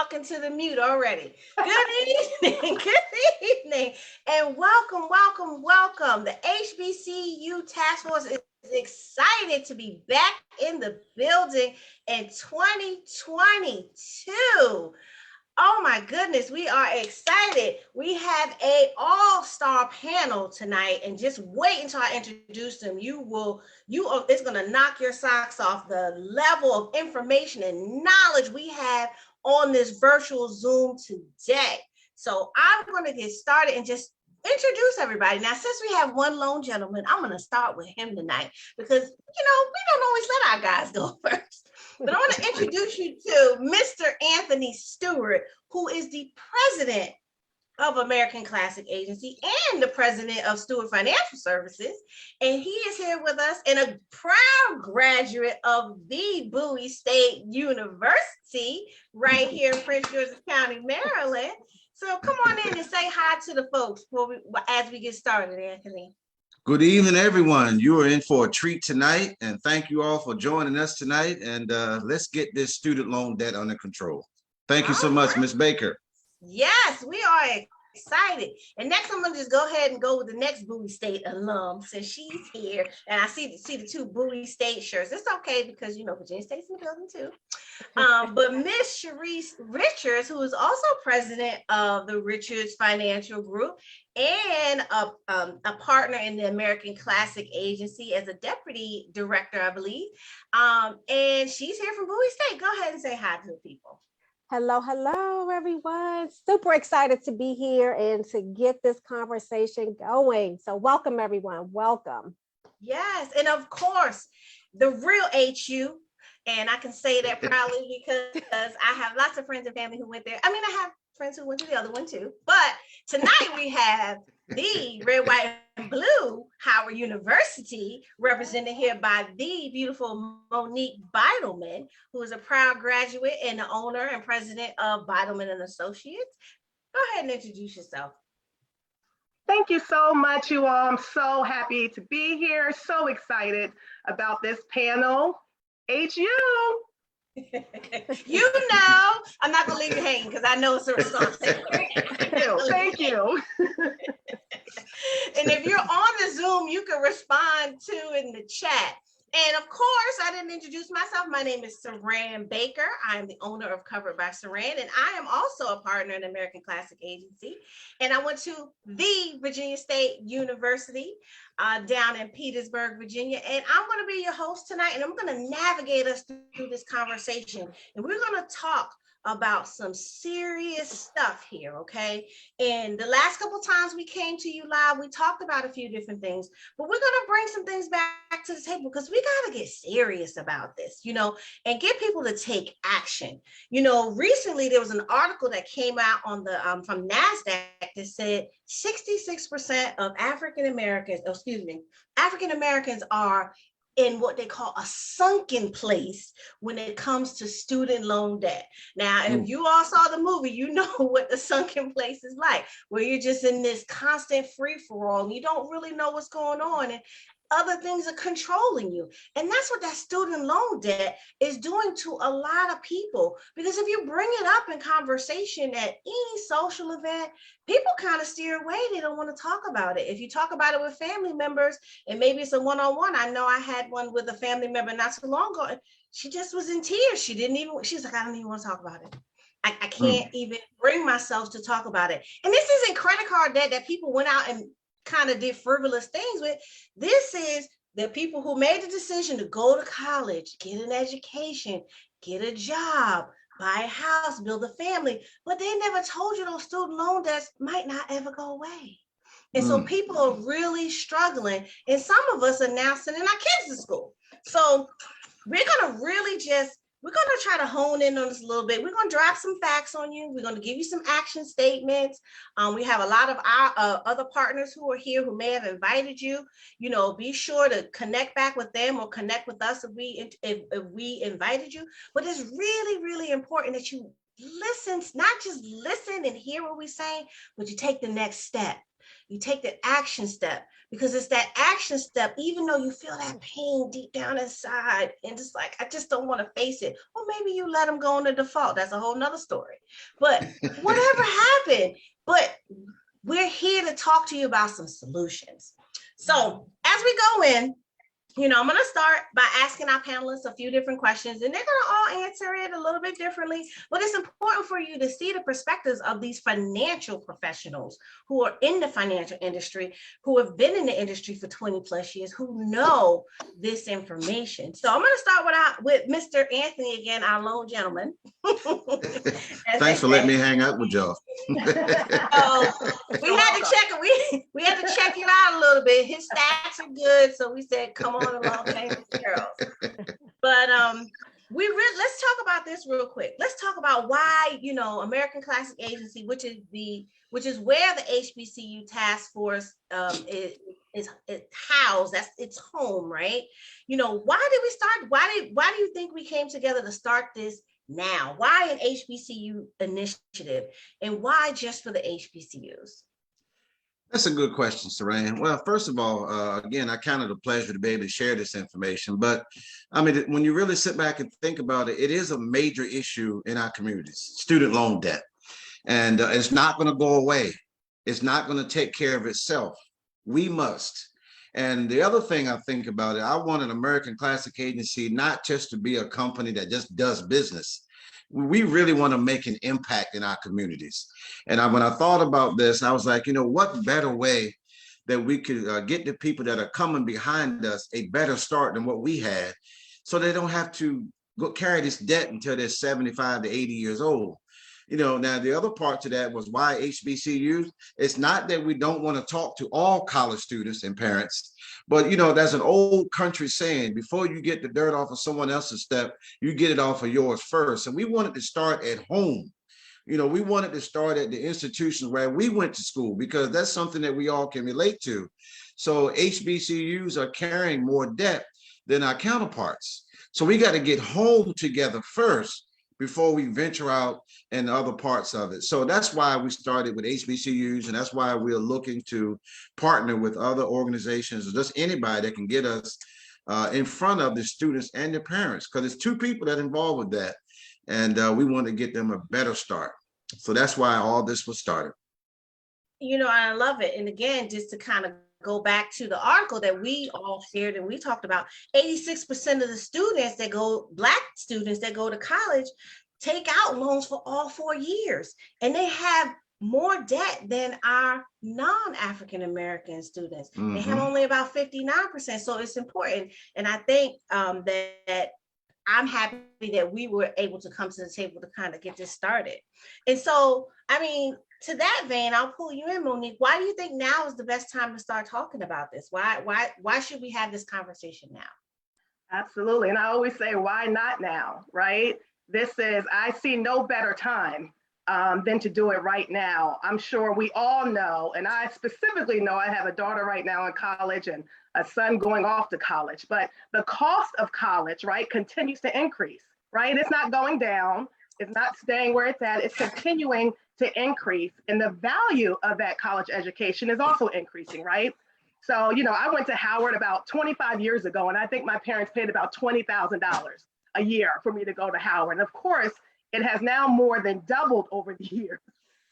talking to the mute already. Good evening, good evening, and welcome, welcome, welcome. The HBCU Task Force is excited to be back in the building in 2022. Oh my goodness, we are excited. We have a all-star panel tonight, and just wait until I introduce them. It's gonna knock your socks off the level of information and knowledge we have on this virtual Zoom today. So I'm gonna get started and just introduce everybody. Now, since we have one lone gentleman, I'm gonna start with him tonight because we don't always let our guys go first. But I want to introduce you to Mr. Anthony Stewart, who is the president of American Classic Agency and the president of Stewart Financial Services. And he is here with us and a proud graduate of the Bowie State University right here in Prince George's County, Maryland. So come on in and say hi to the folks as we get started, Anthony. Good evening, everyone. You are in for a treat tonight, and thank you all for joining us tonight. And let's get this student loan debt under control. Thank you so much, Ms. Baker. Yes, we are excited. And next, I'm gonna just go ahead and go with the next Bowie State alum since she's here. And I see the two Bowie State shirts. It's okay because Virginia State's in the building too. But Miss Sharice Richards, who is also president of the Richards Financial Group and a partner in the American Classic Agency as a deputy director, I believe. And she's here from Bowie State. Go ahead and say hi to the people. Hello, everyone. Super excited to be here and to get this conversation going. So welcome, everyone. Welcome. Yes, and of course, the real HU. And I can say that proudly because I have lots of friends and family who went there. I mean, I have friends who went to the other one too. But tonight we have the red, white, and blue Howard University, represented here by the beautiful Monique Beidelman, who is a proud graduate and the owner and president of Beidelman and Associates. Go ahead and introduce yourself. Thank you so much, you all. I'm so happy to be here. So excited about this panel. HU. I'm not gonna leave you hanging because I know it's a responsibility. Thank you. And if you're on the Zoom, you can respond to in the chat. And of course, I didn't introduce myself. My name is Saran Baker. I'm the owner of Covered by Saran, and I am also a partner in American Classic Agency. And I went to the Virginia State University down in Petersburg, Virginia. And I'm going to be your host tonight, and I'm going to navigate us through this conversation. And we're going to talk about some serious stuff here, okay? And the last couple of times we came to you live, we talked about a few different things, but we're gonna bring some things back to the table because we gotta get serious about this, and get people to take action. Recently there was an article that came out on the from NASDAQ that said 66% of African Americans are in what they call a sunken place when it comes to student loan debt. Now, if you all saw the movie, you know what the sunken place is like, where you're just in this constant free-for-all and you don't really know what's going on. And other things are controlling you. And that's what that student loan debt is doing to a lot of people. Because if you bring it up in conversation at any social event, people kind of steer away. They don't want to talk about it. If you talk about it with family members, and maybe it's a one-on-one. I know I had one with a family member not so long ago. She just was in tears. She's like, I don't even want to talk about it. I can't even bring myself to talk about it. And this isn't credit card debt that people went out and kind of did frivolous things with. This is the people who made the decision to go to college, get an education, get a job, buy a house, build a family, but they never told you those student loan debts might not ever go away. And so people are really struggling, and some of us are now sending our kids to school. So we're going to try to hone in on this a little bit. We're going to drop some facts on you. We're going to give you some action statements. We have a lot of our other partners who are here who may have invited you. Be sure to connect back with them or connect with us if we invited you. But it's really, really important that you listen, not just listen and hear what we say, but you take the next step. You take the action step, because it's that action step, even though you feel that pain deep down inside and just like, I just don't want to face it. Or maybe you let them go into default. That's a whole nother story. But whatever happened, but we're here to talk to you about some solutions. So as we go in, I'm going to start by asking our panelists a few different questions, and they're going to all answer it a little bit differently. But it's important for you to see the perspectives of these financial professionals who are in the financial industry, who have been in the industry for 20 plus years, who know this information. So I'm going to start with Mr. Anthony again, our lone gentleman. Thanks for letting me hang out with y'all. So we had to check we had to check it out a little bit. His stats are good, so we said, come on along, James Charles. But let's talk about this real quick. Let's talk about why, American Classic Agency, which is where the HBCU task force is housed. That's its home, right? Why did we start? Why do you think we came together to start this now? Why an HBCU initiative, and why just for the HBCUs? That's a good question, Saran. Well, first of all, again, I count it a pleasure to be able to share this information. But I mean, when you really sit back and think about it, it is a major issue in our communities, student loan debt. And it's not going to go away. It's not going to take care of itself. We must. And the other thing I think about it, I want an American Classic Agency not just to be a company that just does business. We really want to make an impact in our communities. And when I thought about this, I was like, what better way that we could get the people that are coming behind us a better start than what we had, so they don't have to go carry this debt until they're 75 to 80 years old. Now the other part to that was why HBCUs. It's not that we don't want to talk to all college students and parents, but there's an old country saying, before you get the dirt off of someone else's step, you get it off of yours first. And we wanted to start at home. We wanted to start at the institutions where we went to school, because that's something that we all can relate to. So HBCUs are carrying more debt than our counterparts. So we got to get home together first before we venture out in other parts of it. So that's why we started with HBCUs, and that's why we're looking to partner with other organizations, or just anybody that can get us in front of the students and their parents, because it's two people that are involved with that. And we want to get them a better start. So that's why all this was started. I love it. And again, just to kind of go back to the article that we all shared and we talked about, 86% of the students Black students that go to college take out loans for all 4 years, and they have more debt than our non-African American students. Mm-hmm. They have only about 59%. So it's important. And I think that I'm happy that we were able to come to the table to kind of get this started. And so, to that vein, I'll pull you in, Monique. Why do you think now is the best time to start talking about this? Why should we have this conversation now? Absolutely. And I always say, why not now, right? I see no better time than to do it right now. I'm sure we all know, and I specifically know, I have a daughter right now in college and a son going off to college, but the cost of college, right, continues to increase, right? It's not going down. It's not staying where it's at. It's continuing to increase. And the value of that college education is also increasing, right? So, I went to Howard about 25 years ago, and I think my parents paid about $20,000 a year for me to go to Howard. And of course, it has now more than doubled over the years.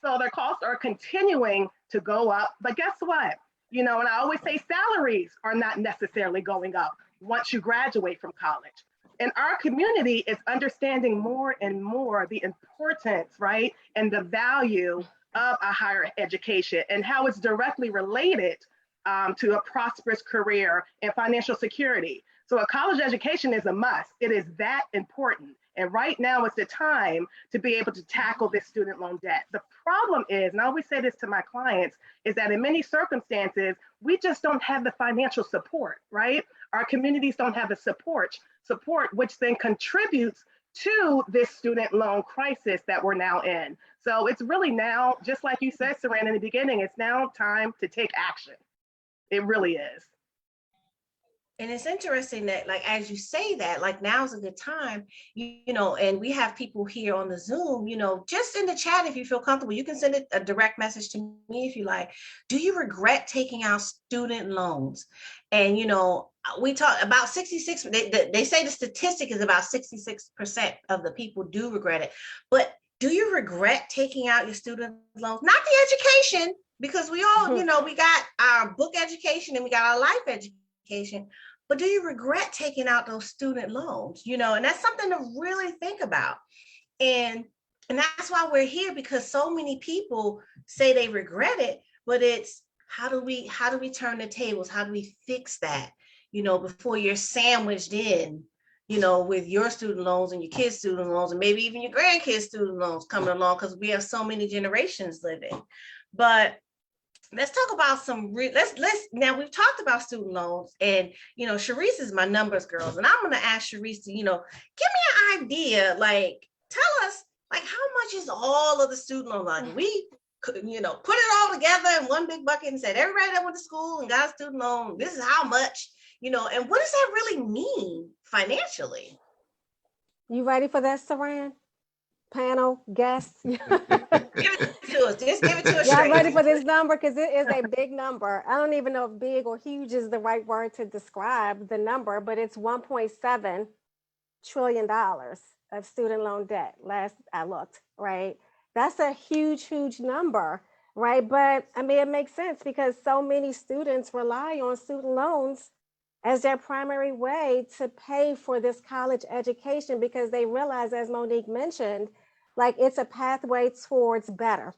So their costs are continuing to go up. But guess what? And I always say salaries are not necessarily going up once you graduate from college. And our community is understanding more and more the importance, right, and the value of a higher education and how it's directly related to a prosperous career and financial security. So a college education is a must. It is that important. And right now is the time to be able to tackle this student loan debt. The problem is, and I always say this to my clients, is that in many circumstances, we just don't have the financial support, right? Our communities don't have the support, which then contributes to this student loan crisis that we're now in. So it's really now, just like you said, Saran, in the beginning, it's now time to take action. It really is. And it's interesting that, like, as you say that, like, now's a good time, and we have people here on the Zoom, just in the chat, if you feel comfortable, you can send it a direct message to me if you like. Do you regret taking out student loans? And, we talk about 66, they say the statistic is about 66% of the people do regret it. But do you regret taking out your student loans? Not the education, because we all, we got our book education and we got our life education. But do you regret taking out those student loans? And that's something to really think about. And that's why we're here, because so many people say they regret it, but it's how do we turn the tables? How do we fix that? Before you're sandwiched in, with your student loans and your kids' student loans, and maybe even your grandkids' student loans coming along, because we have so many generations living. But let's talk about now we've talked about student loans, and Sharice is my numbers girls, and I'm going to ask Sharice to give me an idea, like, tell us, like, how much is all of the student loan money? We put it all together in one big bucket and said, everybody that went to school and got a student loan, this is how much, and what does that really mean financially? You ready for that, Saran? Panel, guests? Give it to us. Just give it to us. Y'all ready for this number? Because it is a big number. I don't even know if big or huge is the right word to describe the number, but it's $1.7 trillion of student loan debt. Last I looked, right? That's a huge, huge number, right? But I mean, it makes sense because so many students rely on student loans as their primary way to pay for this college education, because they realize, as Monique mentioned, like, it's a pathway towards a better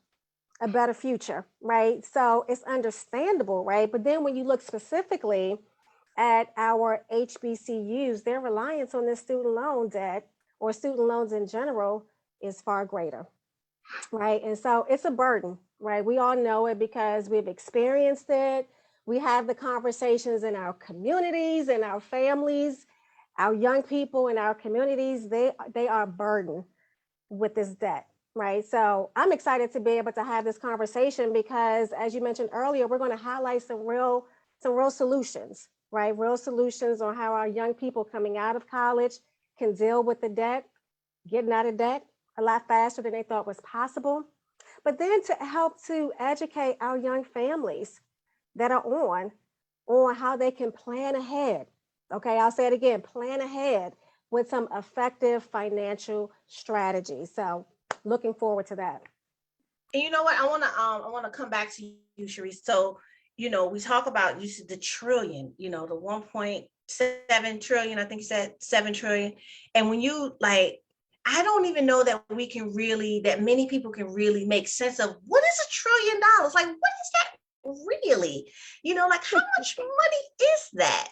future, right? So it's understandable, right? But then when you look specifically at our HBCUs, their reliance on this student loan debt or student loans in general is far greater, right? And so it's a burden, right? We all know it because we've experienced it. We have the conversations in our communities and our families, our young people in our communities, they are burdened with this debt, right? So I'm excited to be able to have this conversation because, as you mentioned earlier, we're going to highlight some real solutions, right? Real solutions on how our young people coming out of college can deal with the debt, getting out of debt a lot faster than they thought was possible. But then to help to educate our young families that are on how they can plan ahead. Okay, I'll say it again, plan ahead with some effective financial strategies. So looking forward to that. And you know what? I want to come back to you, Sharice. So, we talk about, you said the trillion, the 1.7 trillion, I think you said 7 trillion. And when you I don't even know that that many people can really make sense of what is $1 trillion? Like, what is that really? Like, how much money is that?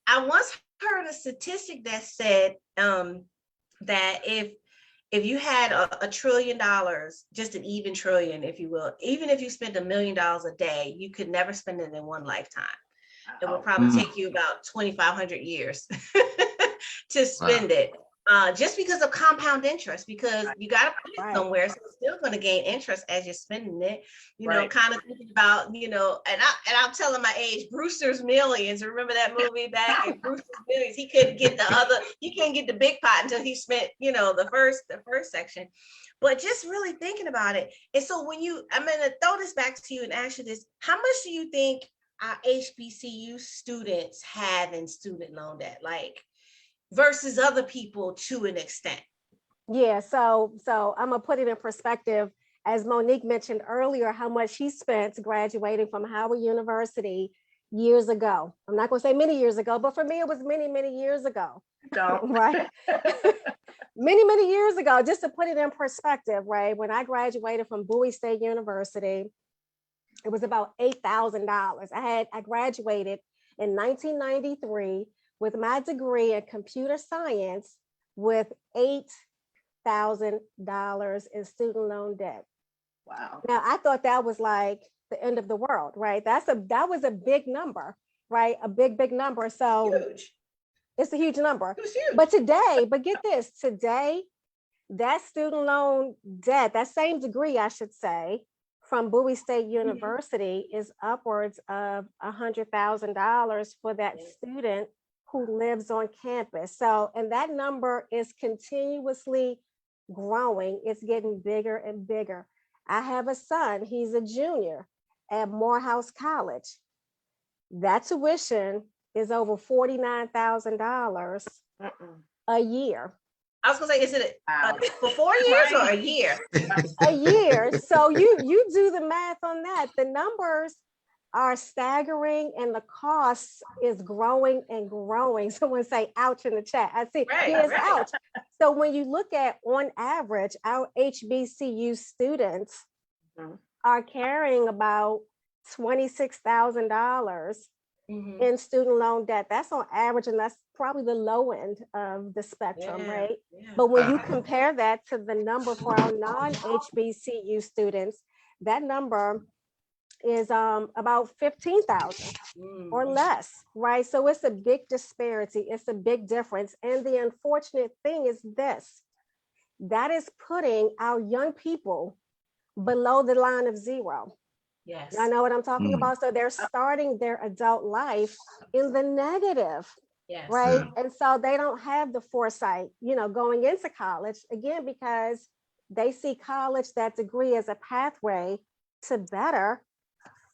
I once heard a statistic that said that if you had $1 trillion, just an even trillion, if you will, even if you spent $1 million a day, you could never spend it in one lifetime. It would probably take you about 2,500 years to spend it. Just because of compound interest, because you got to put it somewhere, so it's still going to gain interest as you're spending it. Kind of thinking about, and I'm telling my age, Brewster's Millions. Remember that movie back in Brewster's Millions? He couldn't get the big pot until he spent, the first section. But just really thinking about it, and so I'm going to throw this back to you and ask you this: how much do you think our HBCU students have in student loan debt? Like, versus other people to an extent? Yeah, so I'm gonna put it in perspective. As Monique mentioned earlier, how much she spent graduating from Howard University years ago. I'm not gonna say many years ago, but for me, it was many, many years ago. Right? many years ago, just to put it in perspective, right? When I graduated from Bowie State University, it was about $8,000. I graduated in 1993 with my degree in computer science with $8,000 in student loan debt. Wow. Now, I thought that was like the end of the world, right? That was a big number, right? A big number. So huge. It's a huge number. It was huge. But get this, today, that student loan debt, that same degree, I should say, from Bowie State University is upwards of $100,000 for that student who lives on campus. So, and that number is continuously growing. It's getting bigger and bigger. I have a son, he's a junior at Morehouse College. That tuition is over $49,000 a year. I was gonna say, is it for 4 years or a year? A year. So you do the math on that. The numbers are staggering and the cost is growing and growing. Someone say ouch in the chat. I see here's ouch. So when you look at on average, our HBCU students are carrying about $26,000 in student loan debt. That's on average, and that's probably the low end of the spectrum, right? But when you compare that to the number for our non-HBCU students, that number is about 15,000 or less, right? So it's a big disparity. It's a big difference. And the unfortunate thing is this, that is putting our young people below the line of zero. Yes. I know what I'm talking about. So they're starting their adult life in the negative, right? And so they don't have the foresight, you know, going into college, again, because they see college, that degree, as a pathway to better.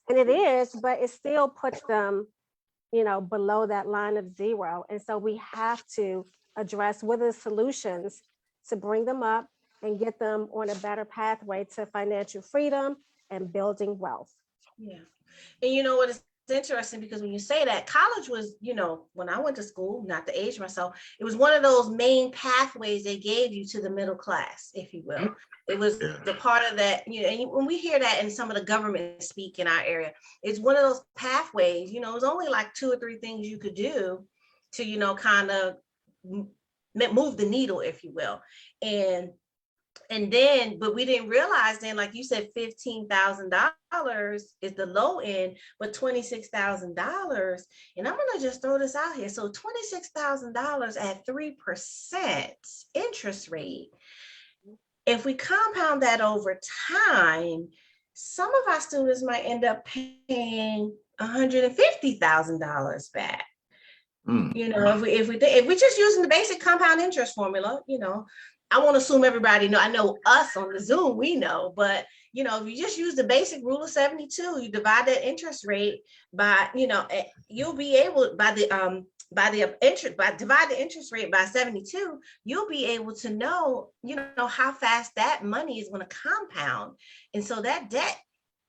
And it is, but it still puts them, you know, below that line of zero. And so we have to address what are the solutions to bring them up and get them on a better pathway to financial freedom and building wealth. Yeah. And you know what is interesting, because when you say that, college was, you know, when I went to school, not to age myself, it was one of those main pathways they gave you to the middle class, if you will. It was the part of that, you know, and when we hear that in some of the government speak in our area, it's one of those pathways, you know, it's only like 2 or 3 things you could do to, you know, kind of move the needle, if you will. And then, but we didn't realize then, like you said, $15,000 is the low end, but $26,000. And I'm gonna just throw this out here. So $26,000 at 3% interest rate. If we compound that over time, some of our students might end up paying $150,000 back. You know, if we just using the basic compound interest formula, you know, I won't assume everybody know. I know us on the Zoom, we know, but you know, if you just use the basic rule of 72, you divide that interest rate by, you know, you'll be able divide the interest rate by 72, you'll be able to know, you know, how fast that money is going to compound. And so that debt,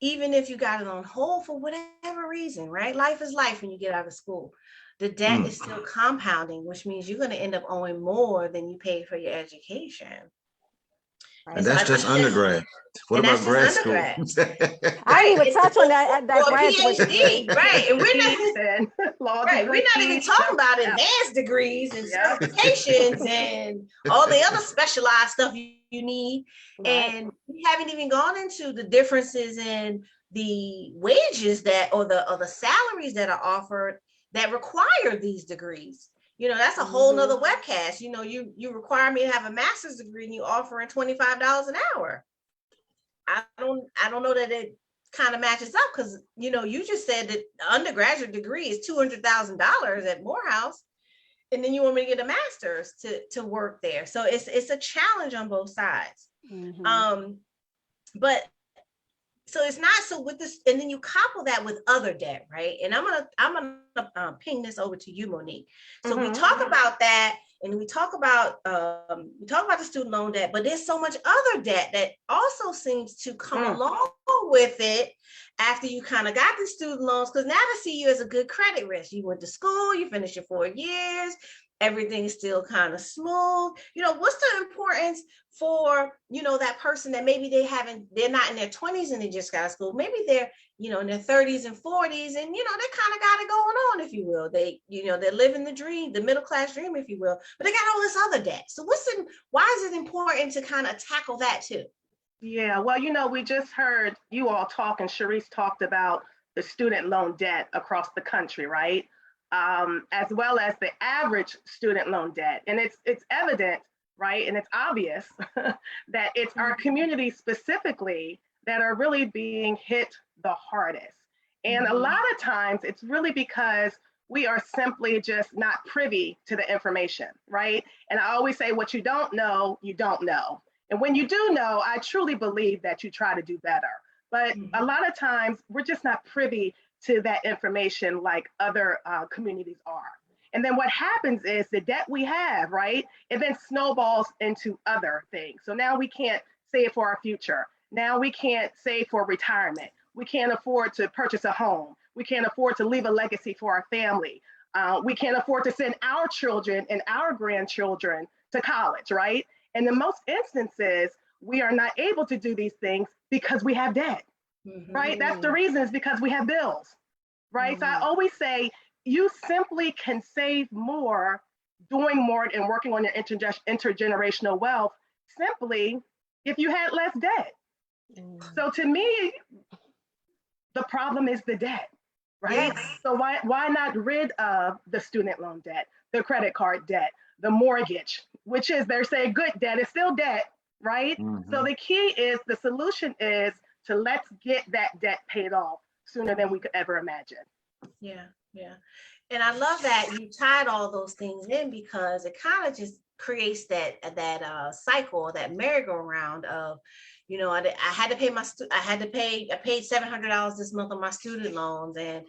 even if you got it on hold for whatever reason, right? Life is life when you get out of school. The debt is still compounding, which means you're going to end up owing more than you paid for your education. And that's just undergrad. What about grad school? I didn't even touch on that graduate PhD, right? And we're not even talking about advanced degrees and certifications and all the other specialized stuff you need. And we haven't even gone into the differences in the wages that or the salaries that are offered that require these degrees. You know, that's a whole nother webcast. You know, you require me to have a master's degree and you offering $25 an hour. I don't know that it kind of matches up, because, you know, you just said that the undergraduate degree is $200,000 at Morehouse, and then you want me to get a master's to work there. So it's a challenge on both sides. But so it's not, so with this, and then you couple that with other debt, right? And I'm gonna ping this over to you, Monique. So we talk about that, and we talk about the student loan debt, but there's so much other debt that also seems to come along with it after you kind of got the student loans, because now they see you as a good credit risk. You went to school, you finished your 4 years, everything is still kind of smooth. You know, what's the importance for, you know, that person that maybe they're not in their 20s and they just got out of school. Maybe they're, you know, in their 30s and 40s, and, you know, they kind of got it going on, if you will. They, you know, they're living the dream, the middle class dream, if you will, but they got all this other debt. So why is it important to kind of tackle that too? Yeah, well, you know, we just heard you all talk, and Sharice talked about the student loan debt across the country, right? As well as the average student loan debt. And it's evident, right? And it's obvious that it's our community specifically that are really being hit the hardest. And a lot of times it's really because we are simply just not privy to the information, right? And I always say, what you don't know, you don't know. And when you do know, I truly believe that you try to do better. But a lot of times we're just not privy to that information like other communities are. And then what happens is the debt we have, right? It then snowballs into other things. So now we can't save for our future. Now we can't save for retirement. We can't afford to purchase a home. We can't afford to leave a legacy for our family. We can't afford to send our children and our grandchildren to college, right? And in most instances, we are not able to do these things because we have debt, right? That's the reason, is because we have bills, right? So I always say, you simply can save more, doing more and working on your intergenerational wealth simply if you had less debt. So to me, the problem is the debt, right? Yes. So why not rid of the student loan debt, the credit card debt, the mortgage, which is, they're saying good debt is still debt, right? So the key is, the solution is to let's get that debt paid off sooner than we could ever imagine. Yeah. And I love that you tied all those things in, because it kind of just creates that cycle, that merry-go-round of, I had to pay I paid $700 this month on my student loans, and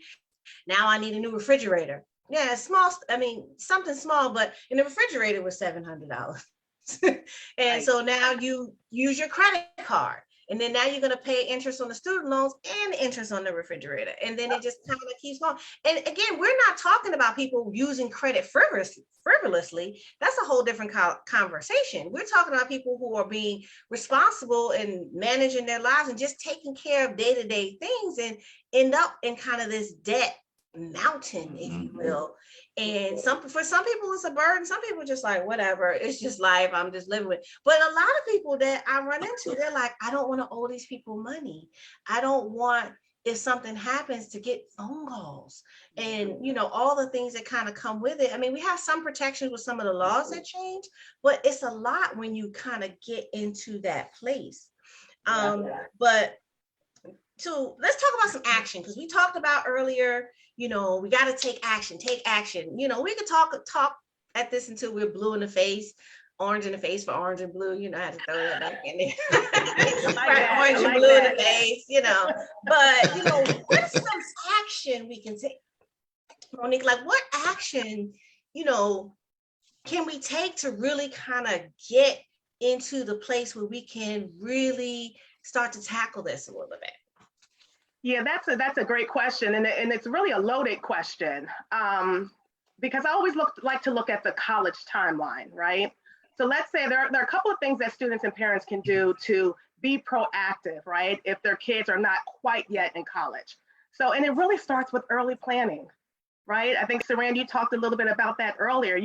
now I need a new refrigerator. Yeah, small. I mean, something small, but in the refrigerator was $700. And right. So now you use your credit card. And then now you're going to pay interest on the student loans and interest on the refrigerator. And then it just kind of keeps going. And again, we're not talking about people using credit frivolously. That's a whole different conversation. We're talking about people who are being responsible and managing their lives and just taking care of day-to-day things, and end up in kind of this debt mountain, if you will. And for some people it's a burden. Some people are just like, whatever, it's just life, I'm just living with. But a lot of people that I run into, they're like, I don't want to owe these people money. I don't want, if something happens, to get phone calls and all the things that kind of come with it. I mean, we have some protections with some of the laws that change, but it's a lot when you kind of get into that place. But so let's talk about some action, because we talked about earlier, we got to take action. We could talk at this until we're blue in the face, orange in the face for orange and blue, I had to throw that back in there. Orange and blue in the face, but, what's some action we can take? Monique, like what action, can we take to really kind of get into the place where we can really start to tackle this a little bit? Yeah, that's a great question, and it's really a loaded question, because I always like to look at the college timeline, right? So let's say there are a couple of things that students and parents can do to be proactive, right? If their kids are not quite yet in college. So, and it really starts with early planning, right? I think, Saran, you talked a little bit about that earlier.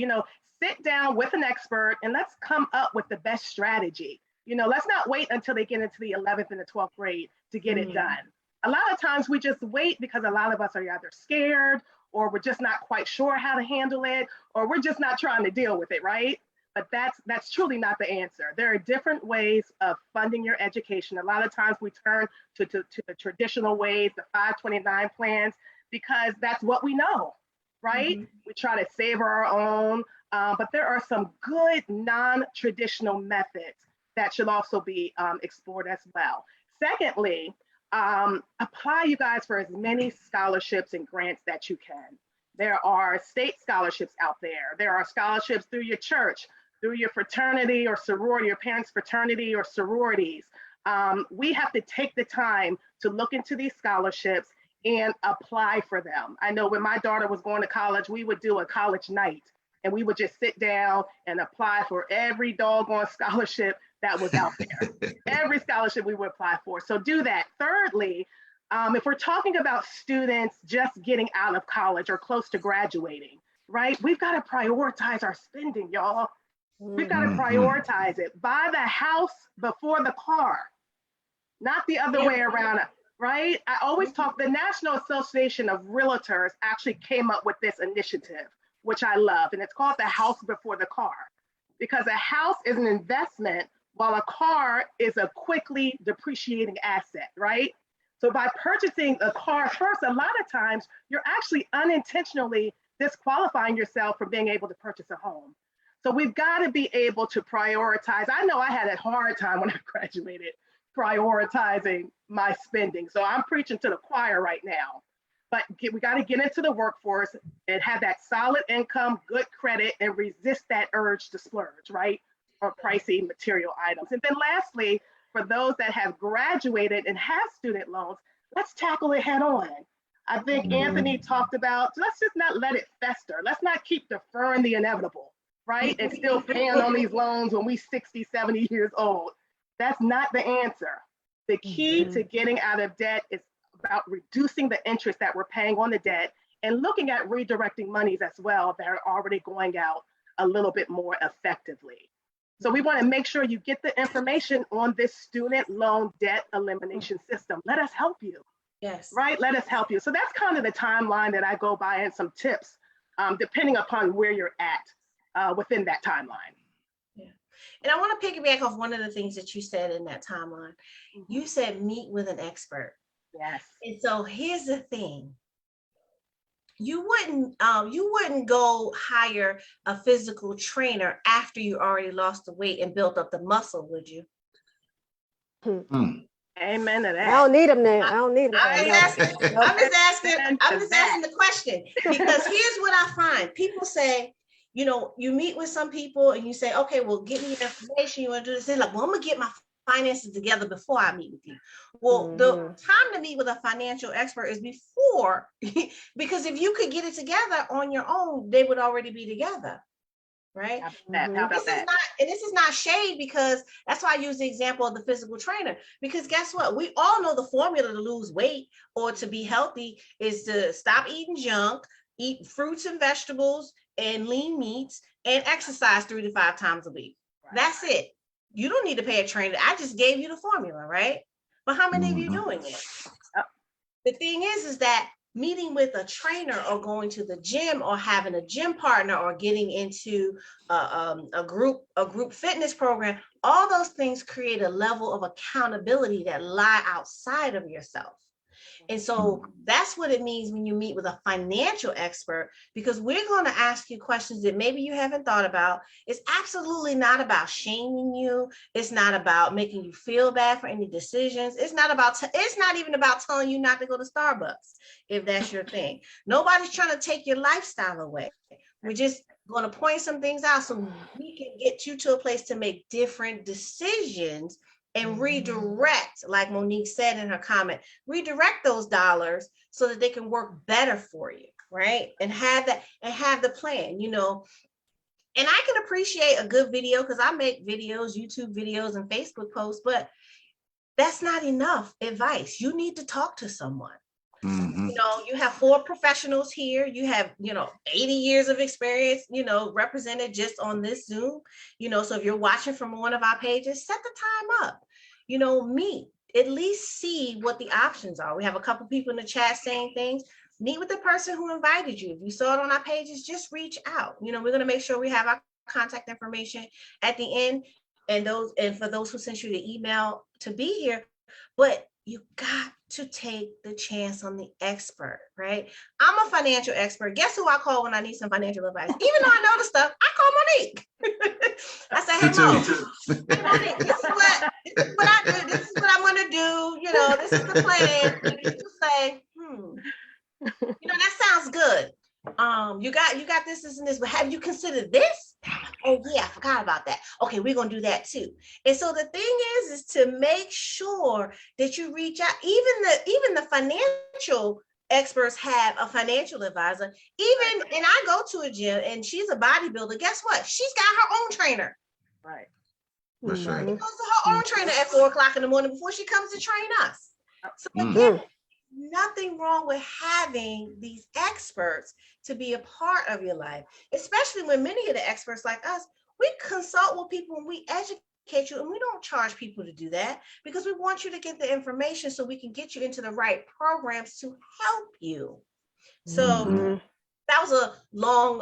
Sit down with an expert and let's come up with the best strategy. Let's not wait until they get into the 11th and the 12th grade to get it done. A lot of times we just wait because a lot of us are either scared, or we're just not quite sure how to handle it, or we're just not trying to deal with it, right? But that's truly not the answer. There are different ways of funding your education. A lot of times we turn to the traditional ways, the 529 plans, because that's what we know, right? We try to save our own, but there are some good non-traditional methods that should also be explored as well. Secondly, apply, you guys, for as many scholarships and grants that you can. There are state scholarships out there. There are scholarships through your church, through your fraternity or sorority, your parents' fraternity or sororities. We have to take the time to look into these scholarships and apply for them. I know when my daughter was going to college, we would do a college night, and we would just sit down and apply for every doggone scholarship that was out there. Every scholarship we would apply for. So do that. Thirdly, if we're talking about students just getting out of college or close to graduating, right? We've got to prioritize our spending, y'all. We've got to prioritize it. Buy the house before the car, not the other way around, right? I always talk, the National Association of Realtors actually came up with this initiative, which I love, and it's called the house before the car, because a house is an investment while a car is a quickly depreciating asset, right? So by purchasing a car first, a lot of times you're actually unintentionally disqualifying yourself from being able to purchase a home. So we've got to be able to prioritize. I know I had a hard time when I graduated prioritizing my spending. So I'm preaching to the choir right now. But we got to get into the workforce and have that solid income, good credit, and resist that urge to splurge, right? Or pricey material items. And then lastly, for those that have graduated and have student loans, let's tackle it head on. I think Anthony talked about, let's just not let it fester. Let's not keep deferring the inevitable, right? And still paying on these loans when we 60, 70 years old. That's not the answer. The key to getting out of debt is about reducing the interest that we're paying on the debt and looking at redirecting monies as well that are already going out a little bit more effectively. So we want to make sure you get the information on this student loan debt elimination system. Let us help you. Yes. Right? Let us help you. So that's kind of the timeline that I go by and some tips, depending upon where you're at within that timeline. Yeah. And I want to piggyback off one of the things that you said in that timeline. You said meet with an expert. Yes. And so here's the thing. You wouldn't go hire a physical trainer after you already lost the weight and built up the muscle, would you? Amen to that. I don't need them now. I don't need them. I'm just asking the question, because here's what I find. People say, you know, you meet with some people and you say, okay, well, give me your information. You want to do this? They're like, well, I'm going to get my finances together before I meet with you. Well, the time to meet with a financial expert is before, because if you could get it together on your own, they would already be together. Right? This is not shade, because that's why I use the example of the physical trainer, because guess what? We all know the formula to lose weight or to be healthy is to stop eating junk, eat fruits and vegetables and lean meats, and exercise 3 to 5 times a week. Right. That's it. You don't need to pay a trainer. I just gave you the formula, right? But how many of you doing it? The thing is that meeting with a trainer or going to the gym or having a gym partner or getting into a group fitness program, all those things create a level of accountability that lie outside of yourself. And so that's what it means when you meet with a financial expert, because we're going to ask you questions that maybe you haven't thought about. It's absolutely not about shaming you. It's not about making you feel bad for any decisions. It's not even about telling you not to go to Starbucks, if that's your thing. Nobody's trying to take your lifestyle away. We're just going to point some things out so we can get you to a place to make different decisions and redirect, like Monique said in her comment, redirect those dollars so that they can work better for you, right? And have the plan, you know. And I can appreciate a good video because I make videos, YouTube videos and Facebook posts, but that's not enough advice. You need to talk to someone. You know, you have 4 professionals here. You have, 80 years of experience, represented just on this Zoom. So if you're watching from one of our pages, set the time up. Meet, at least see what the options are. We have a couple people in the chat saying things. Meet with the person who invited you. If you saw it on our pages, just reach out. We're going to make sure we have our contact information at the end, and for those who sent you the email to be here. But you got to take the chance on the expert, right? I'm a financial expert. Guess who I call when I need some financial advice? Even though I know the stuff, I call Monique. I say, hey, Monique, this is what I do. This is what I'm going to do. This is the plan. And you say, that sounds good. You got this and this, but have you considered this? Oh yeah, I forgot about that. Okay, we're gonna do that too. And so the thing is to make sure that you reach out. Even the financial experts have a financial advisor. And I go to a gym and she's a bodybuilder. Guess what? She's got her own trainer. Right. That's right. She goes to her own trainer at 4:00 in the morning before she comes to train us. So again, nothing wrong with having these experts to be a part of your life, especially when many of the experts like us, we consult with people and we educate you, and we don't charge people to do that because we want you to get the information so we can get you into the right programs to help you. So that was a long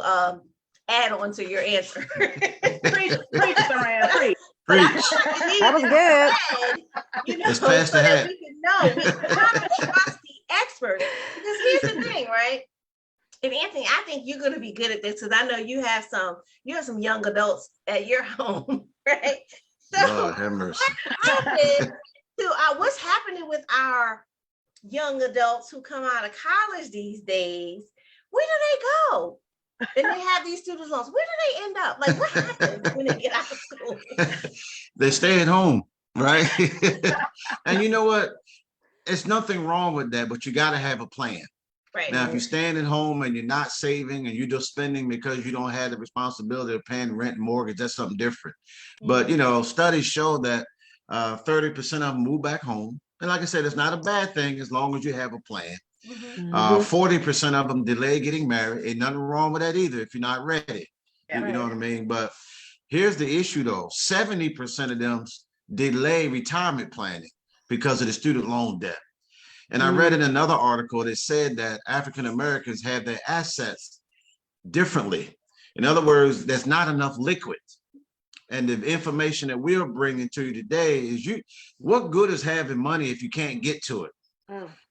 add on to your answer. Preach, Saran, preach. But I Preach. feel like it That needed was to good. be said, you know, Let's so pass the that hat. we can know. We have to trust the experts. Because here's the thing, right? And Anthony, I think you're going to be good at this because I know you have some young adults at your home, right? So Lord have mercy. what's happening with our young adults who come out of college these days? Where do they go? And they have these student loans. Where do they end up? Like, what happens when they get out of school? They stay at home, right? And you know what? It's nothing wrong with that, but you got to have a plan. Right. Now, if you're staying at home and you're not saving and you're just spending because you don't have the responsibility of paying rent and mortgage, that's something different. But, you know, studies show that 30% of them move back home. And like I said, it's not a bad thing as long as you have a plan. 40% of them delay getting married. Ain't nothing wrong with that either if you're not ready. You know what I mean? But here's the issue though. 70% of them delay retirement planning because of the student loan debt. And I read in another article that said that African Americans have their assets differently. In other words, there's not enough liquid. And the information that we're bringing to you today is what good is having money if you can't get to it?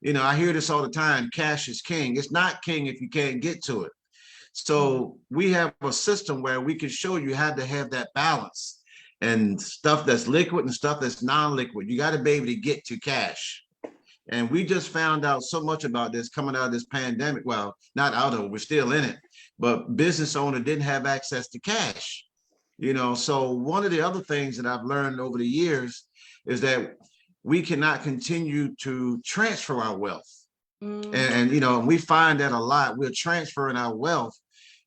You know, I hear this all the time, cash is king. It's not king if you can't get to it. So we have a system where we can show you how to have that balance and stuff that's liquid and stuff that's non-liquid. You got to be able to get to cash. And we just found out so much about this coming out of this pandemic. Well, not out of it, we're still in it, but business owner didn't have access to cash. You know, so one of the other things that I've learned over the years is that we cannot continue to transfer our wealth. And you know, we find that a lot. We're transferring our wealth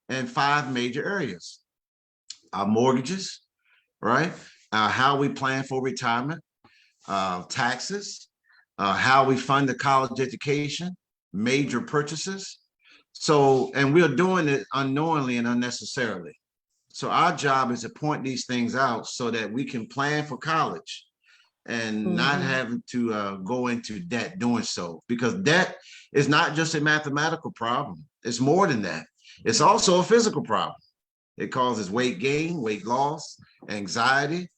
in 5 major areas: our mortgages, right? How we plan for retirement, taxes, how we fund the college education, major purchases. So, and we're doing it unknowingly and unnecessarily. So our job is to point these things out so that we can plan for college and not having to go into debt doing so, because debt is not just a mathematical problem. It's more than that. It's also a physical problem. It causes weight gain, weight loss, anxiety.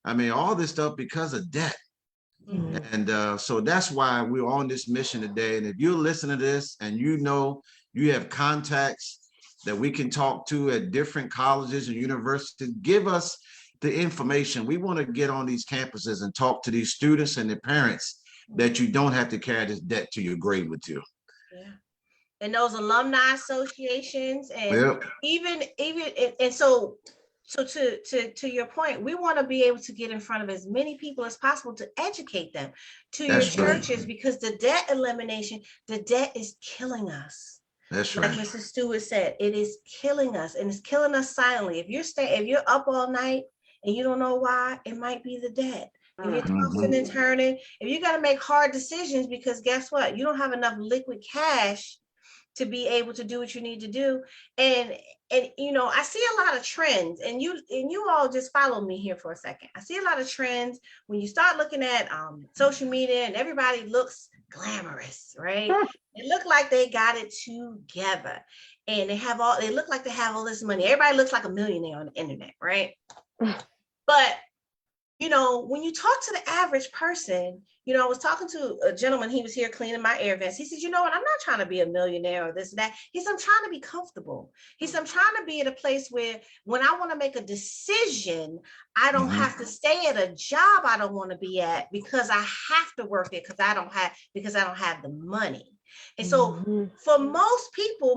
I mean, all this stuff because of debt. And so that's why we're on this mission today. And if you're listening to this and you know you have contacts that we can talk to at different colleges and universities, give us the information. We want to get on these campuses and talk to these students and their parents that you don't have to carry this debt to your grave with you. Yeah. And those alumni associations and Yep. even and so to your point, we want to be able to get in front of as many people as possible to educate them to That's your right. churches, because the debt elimination, the debt is killing us. That's Like right. Mrs. Stewart said, it is killing us, and it's killing us silently. If you're up all night and you don't know why, it might be the debt. If you're tossing and turning, if you got to make hard decisions, because guess what? You don't have enough liquid cash to be able to do what you need to do. And you know, I see a lot of trends, and you all just follow me here for a second. I see a lot of trends when you start looking at social media, and everybody looks glamorous, right? It look like they got it together, and they look like they have all this money. Everybody looks like a millionaire on the internet, right? But you know, when you talk to the average person, you know, I was talking to a gentleman, he was here cleaning my air vents. He says, you know what, I'm not trying to be a millionaire or this and that. He said, I'm trying to be comfortable. He said, I'm trying to be at a place where when I want to make a decision, I don't have to stay at a job I don't want to be at because I have to work it because I don't have the money. And so for most people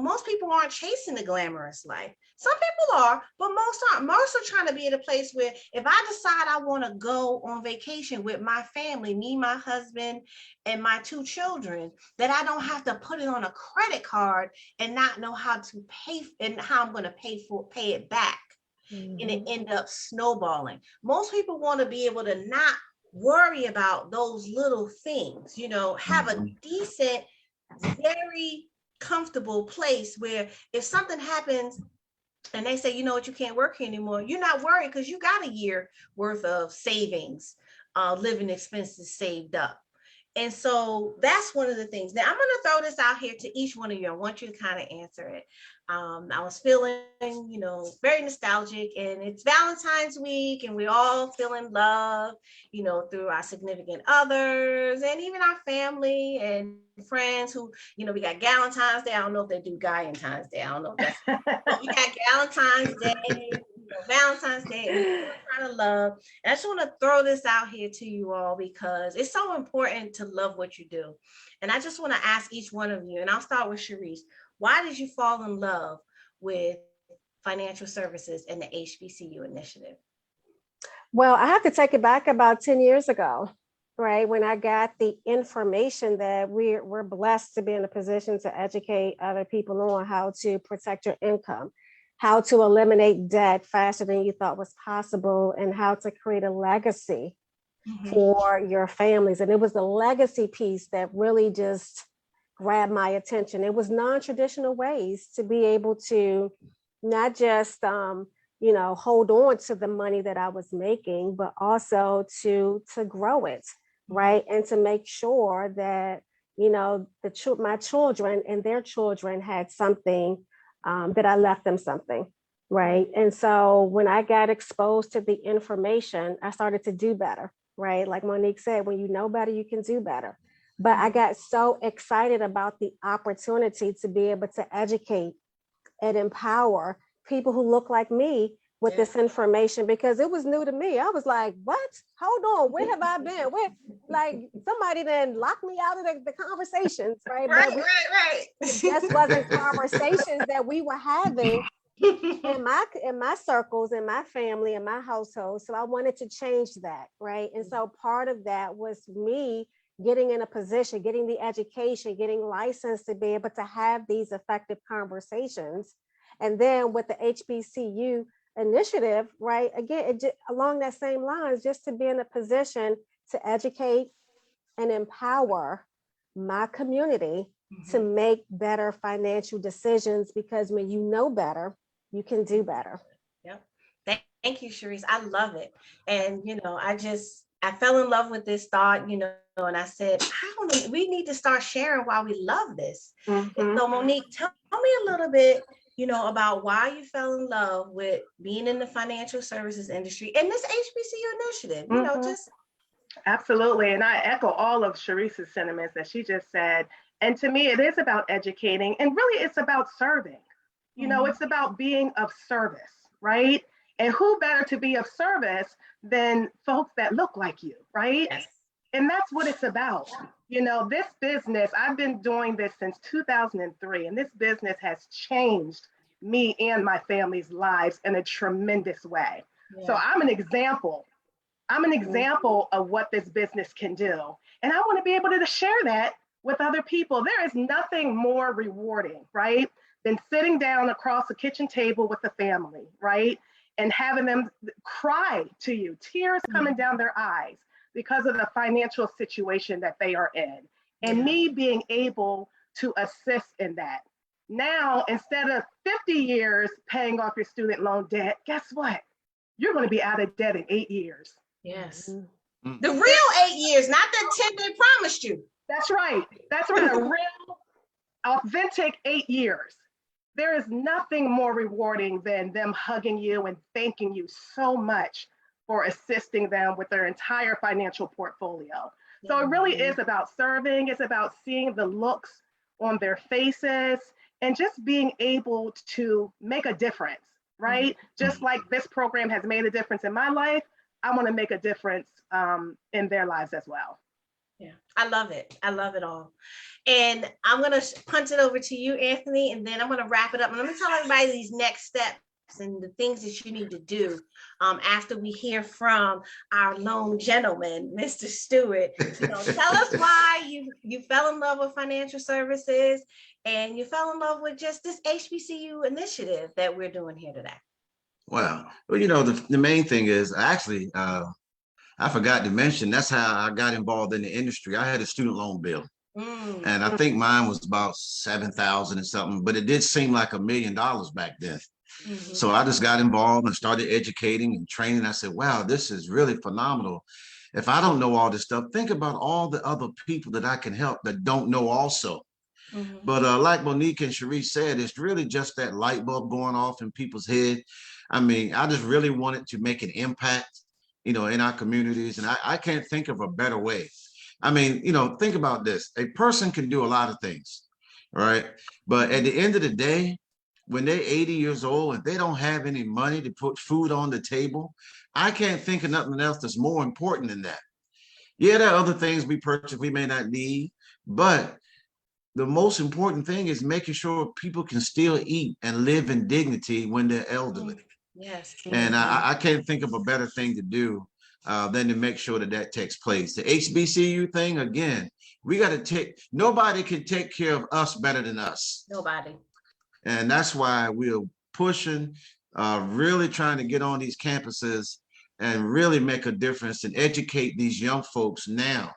aren't chasing the glamorous life. Some people are, but most aren't. Most are trying to be at a place where if I decide I want to go on vacation with my family, me, my husband, and my 2 children, that I don't have to put it on a credit card and not know how to pay and how I'm going to pay it back. And it end up snowballing. Most people want to be able to not worry about those little things, you know, have a decent, very comfortable place where if something happens and they say, you know what, you can't work here anymore, you're not worried because you got a year worth of savings, living expenses saved up. And so that's one of the things. Now I'm going to throw this out here to each one of you. I want you to kind of answer it. I was feeling, very nostalgic, and it's Valentine's week, and we all feeling love, through our significant others and even our family and friends who, we got Valentine's Day. I don't know if they do Valentine's Day. I don't know if that's, but we got Valentine's Day, Valentine's Day, and we're trying to love. And I just want to throw this out here to you all because it's so important to love what you do. And I just want to ask each one of you, and I'll start with Sharice. Why did you fall in love with financial services and the HBCU initiative? Well, I have to take it back about 10 years ago, right? When I got the information that we're blessed to be in a position to educate other people on how to protect your income, how to eliminate debt faster than you thought was possible, and how to create a legacy for your families. And it was the legacy piece that really just grabbed my attention. It was non-traditional ways to be able to not just, hold on to the money that I was making, but also to grow it, right? And to make sure that, my children and their children had something, that I left them something, right? And so when I got exposed to the information, I started to do better, right? Like Monique said, when you know better, you can do better. But I got so excited about the opportunity to be able to educate and empower people who look like me with this information, because it was new to me. I was like, what? Hold on, where have I been? Where, like, somebody then locked me out of the conversations, right? Right. It just wasn't conversations that we were having in my circles, in my family, in my household. So I wanted to change that, right? And so part of that was me getting in a position, getting the education, getting licensed to be able to have these effective conversations. And then with the HBCU initiative, right, again, along that same lines, just to be in a position to educate and empower my community to make better financial decisions, because when you know better, you can do better. Yep. Thank you, Sharice. I love it. And, I fell in love with this thought, and I said, we need to start sharing why we love this. And so Monique, tell me a little bit, about why you fell in love with being in the financial services industry and this HBCU initiative, just. Absolutely. And I echo all of Sharice's sentiments that she just said. And to me, it is about educating, and really it's about serving. It's about being of service, right? And who better to be of service than folks that look like you, right? Yes. And that's what it's about. This business, I've been doing this since 2003, and this business has changed me and my family's lives in a tremendous way. Yeah. So I'm an example. I'm an example of what this business can do. And I want to be able to share that with other people. There is nothing more rewarding, right, than sitting down across a kitchen table with the family, right, and having them cry to you, tears coming down their eyes because of the financial situation that they are in, and me being able to assist in that. Now, instead of 50 years paying off your student loan debt, guess what? You're going to be out of debt in 8 years. Yes. The real 8 years, not the 10 they promised you. That's right. That's right. A real, authentic 8 years. There is nothing more rewarding than them hugging you and thanking you so much for assisting them with their entire financial portfolio. So it really is about serving. It's about seeing the looks on their faces and just being able to make a difference, right? Just like this program has made a difference in my life, I want to make a difference in their lives as well. Yeah, I love it. I love it all. And I'm going to punt it over to you, Anthony, and then I'm going to wrap it up. And I'm going to tell everybody these next steps and the things that you need to do after we hear from our lone gentleman, Mr. Stewart. Tell us why you fell in love with financial services and you fell in love with just this HBCU initiative that we're doing here today. Wow. Well, the main thing is I forgot to mention, that's how I got involved in the industry. I had a student loan bill. And I think mine was about 7,000 and something, but it did seem like $1 million back then. So I just got involved and started educating and training. I said, wow, this is really phenomenal. If I don't know all this stuff, think about all the other people that I can help that don't know also. Mhm. But like Monique and Sharice said, it's really just that light bulb going off in people's head. I mean, I just really wanted to make an impact, in our communities. And I can't think of a better way. I mean, think about this. A person can do a lot of things, right? But at the end of the day, when they're 80 years old and they don't have any money to put food on the table, I can't think of nothing else that's more important than that. Yeah, there are other things we purchase we may not need, but the most important thing is making sure people can still eat and live in dignity when they're elderly. Yes. And I can't think of a better thing to do than to make sure that that takes place. The HBCU thing, again, we got to nobody can take care of us better than us. Nobody. And that's why we're pushing, really trying to get on these campuses and really make a difference and educate these young folks now.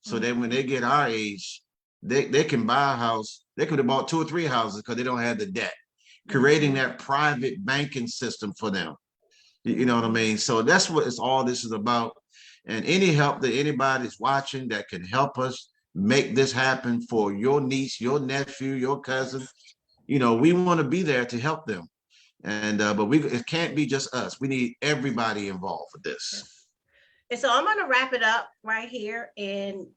So that when they get our age, they can buy a house. They could have bought 2 or 3 houses because they don't have the debt. Creating that private banking system for them. You know what I mean? So that's what all this is about. And any help that anybody's watching that can help us make this happen for your niece, your nephew, your cousin, we want to be there to help them. And but it can't be just us. We need everybody involved with this. And so I'm gonna wrap it up right here. And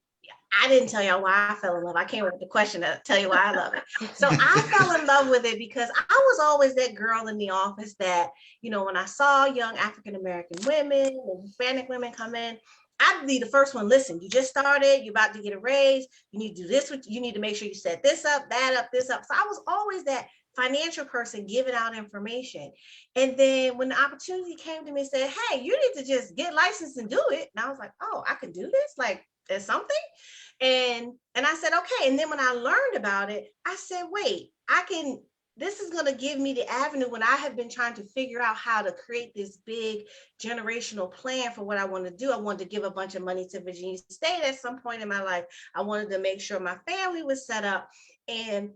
I didn't tell y'all why I fell in love. I came with the question to tell you why I love it. So I fell in love with it because I was always that girl in the office that, when I saw young African-American women and Hispanic women come in, I'd be the first one. Listen, you just started, you're about to get a raise. You need to do this. You need to make sure you set this up, that up, this up. So I was always that financial person giving out information. And then when the opportunity came to me and said, hey, you need to just get licensed and do it. And I was like, oh, I can do this? Like, there's something? And I said, okay. And then when I learned about it, I said, wait, this is going to give me the avenue when I have been trying to figure out how to create this big generational plan for what I want to do. I wanted to give a bunch of money to Virginia State at some point in my life. I wanted to make sure my family was set up. And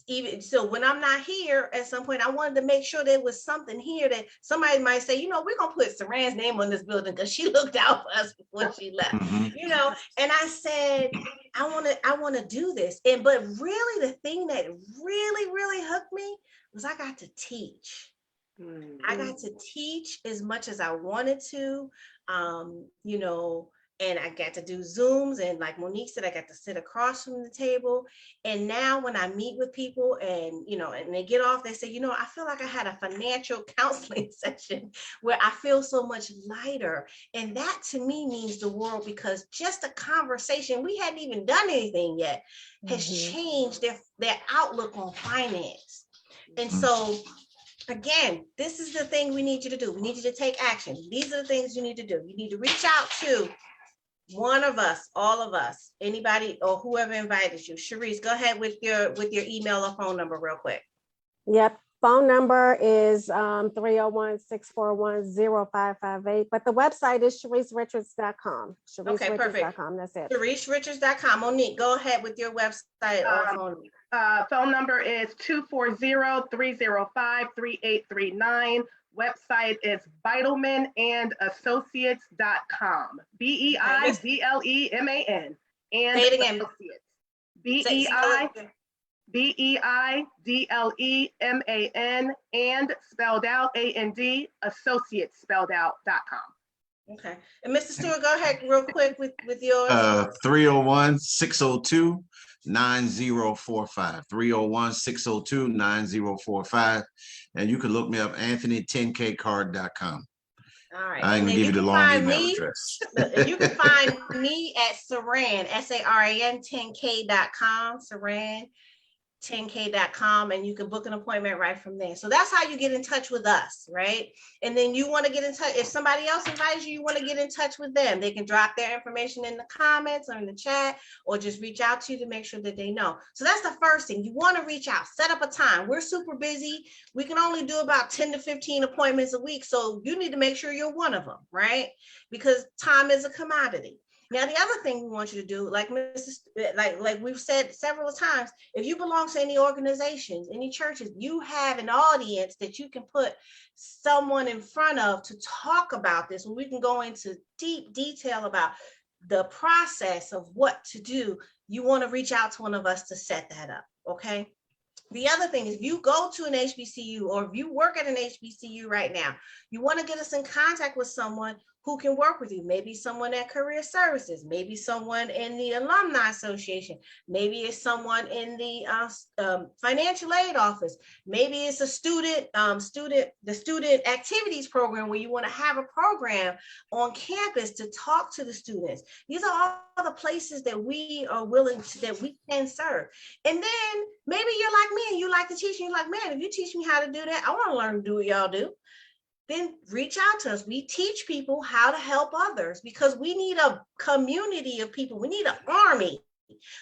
even so, when I'm not here at some point, I wanted to make sure there was something here that somebody might say, we're gonna put Saran's name on this building because she looked out for us before she left. And I said, I want to do this. But really the thing that really hooked me was I got to teach. I got to teach as much as I wanted to, and I got to do Zooms, and like Monique said, I got to sit across from the table. And now when I meet with people and, and they get off, they say, I feel like I had a financial counseling session where I feel so much lighter. And that to me means the world, because just a conversation, we hadn't even done anything yet, has changed their outlook on finance. And so again, this is the thing we need you to do. We need you to take action. These are the things you need to do. You need to reach out to one of us, all of us, anybody or whoever invited you. Sharice, go ahead with your email or phone number real quick. Yep. Phone number is 301-641-0558. But the website is ShariceRichards.com. Okay, perfect. That's it. ShariceRichards.com. Monique, go ahead with your website or phone number. Phone number is 240-305-3839. Website is BeidlemanAndAssociates.com. BEIDLEMAN. And say it again. BEIDLEMAN and spelled out AND associates spelled out.com. Okay. And Mr. Stewart, go ahead real quick with yours. 301-602-9045. 301-602-9045. And you can look me up, Anthony10kcard.com. All right. I can give you the long email address. You can find me at Saran, SARAN 10K.com, Saran 10K.com, and you can book an appointment right from there. So that's how you get in touch with us, right? And then you want to get in touch, if somebody else invites you, you want to get in touch with them. They can drop their information in the comments or in the chat, or just reach out to you to make sure that they know. So that's the first thing. You want to reach out, set up a time. We're super busy. We can only do about 10 to 15 appointments a week. So you need to make sure you're one of them, right? Because time is a commodity. Now, the other thing we want you to do, like like we've said several times, if you belong to any organizations, any churches, you have an audience that you can put someone in front of to talk about this, and we can go into deep detail about the process of what to do. You want to reach out to one of us to set that up, okay? The other thing is, if you go to an HBCU or if you work at an HBCU right now, you want to get us in contact with someone who can work with you. Maybe someone at Career Services, maybe someone in the Alumni Association, maybe it's someone in the financial aid office, maybe it's a student activities program where you want to have a program on campus to talk to the students. These are all the places that we are willing to, that we can serve. And then maybe you're like me and you like to teach, and you're like, man, if you teach me how to do that, I want to learn to do what y'all do. Then reach out to us. We teach people how to help others because we need a community of people. We need an army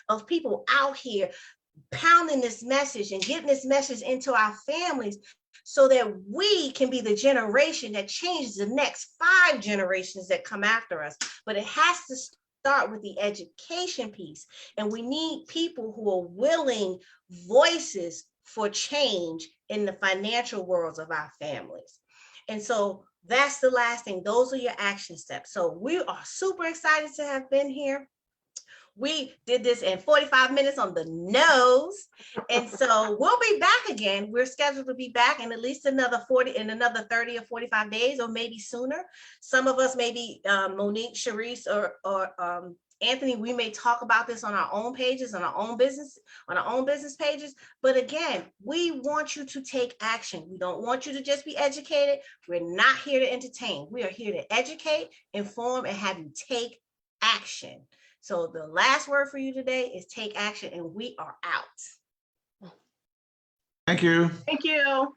of people out here pounding this message and getting this message into our families so that we can be the generation that changes the next 5 generations that come after us. But it has to start with the education piece. And we need people who are willing voices for change in the financial worlds of our families. And so that's the last thing. Those are your action steps. So we are super excited to have been here. We did this in 45 minutes on the nose. And so we'll be back again. We're scheduled to be back in at least another 30 or 45 days, or maybe sooner. Some of us, maybe Monique, Sharice, or Anthony, we may talk about this on our own pages, on our own business pages. But again, we want you to take action. We don't want you to just be educated. We're not here to entertain. We are here to educate, inform, and have you take action. So the last word for you today is take action, and we are out. Thank you. Thank you.